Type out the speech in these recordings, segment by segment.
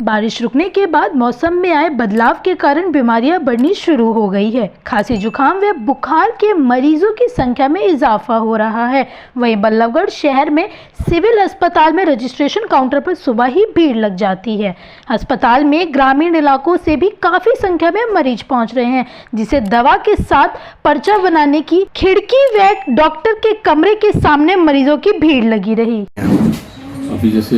बारिश रुकने के बाद मौसम में आए बदलाव के कारण बीमारियां बढ़नी शुरू हो गई है। खांसी जुकाम व बुखार के मरीजों की संख्या में इजाफा हो रहा है। वहीं बल्लभगढ़ शहर में सिविल अस्पताल में रजिस्ट्रेशन काउंटर पर सुबह ही भीड़ लग जाती है। अस्पताल में ग्रामीण इलाकों से भी काफी संख्या में मरीज पहुंच रहे हैं, जिसे दवा के साथ पर्चा बनाने की खिड़की व डॉक्टर के कमरे के सामने मरीजों की भीड़ लगी रही। अभी जैसे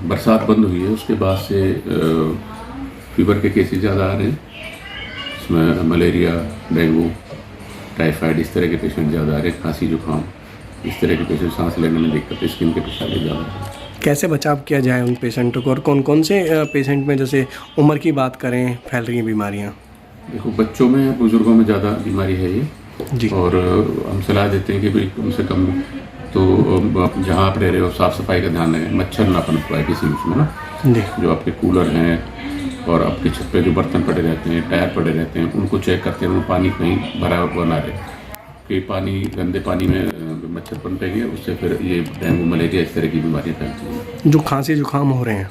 बरसात बंद हुई है, उसके बाद से फीवर के केसेस ज़्यादा आ रहे हैं। इसमें मलेरिया, डेंगू, टाइफाइड इस तरह के पेशेंट ज़्यादा आ रहे हैं। खांसी जुकाम इस तरह के पेशेंट, सांस लेने में दिक्कत, स्किन के पेशेंट ज़्यादा आ रहे हैं। कैसे बचाव किया जाए उन पेशेंटों को, और कौन कौन से पेशेंट में जैसे उम्र की बात करें फैल रही हैं बीमारियाँ? देखो, बच्चों में, बुज़ुर्गों में ज़्यादा बीमारी है ये जी। और हम सलाह देते हैं कि भाई कम से कम तो जहाँ आप रह रहे हो साफ़ सफाई का ध्यान रखें, मच्छर ना पनप पाए किसी उसमें ना। जी। जो आपके कूलर हैं और आपके छत पे जो बर्तन पड़े रहते हैं, टायर पड़े रहते हैं, उनको चेक करते हैं, पानी कहीं भरा हुआ ना रहे कि पानी, गंदे पानी में मच्छर पनपेंगे, उससे फिर ये डेंगू, मलेरिया इस तरह की बीमारियाँ फैलती हैं। जो खांसी जुकाम हो रहे हैं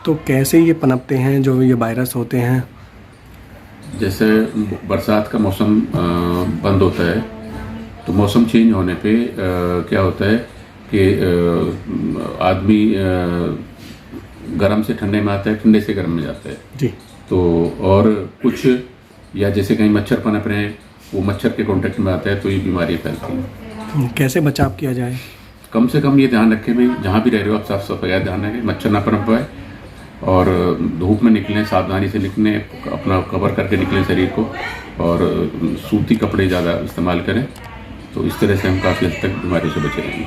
तो कैसे ये पनपते हैं, जो ये वायरस होते हैं? जैसे बरसात का मौसम बंद होता है तो मौसम चेंज होने पे क्या होता है कि आदमी गर्म से ठंडे में आता है, ठंडे से गर्म में जाता है जी। तो और कुछ या जैसे कहीं मच्छर पनप रहे हैं, वो मच्छर के कांटेक्ट में आता है तो ये बीमारियाँ फैलती हैं। कैसे बचाव किया जाए? कम से कम ये ध्यान रखें भाई, जहाँ भी रह रहे हो आप साफ सफाई का ध्यान रखें, मच्छर ना पनप पाए और धूप में निकलें, सावधानी से निकलें, अपना कवर करके निकलें शरीर को, और सूती कपड़े ज़्यादा इस्तेमाल करें। तो इस तरह से हम काफ़ी हद तक बीमारियों से बचे रहेंगे।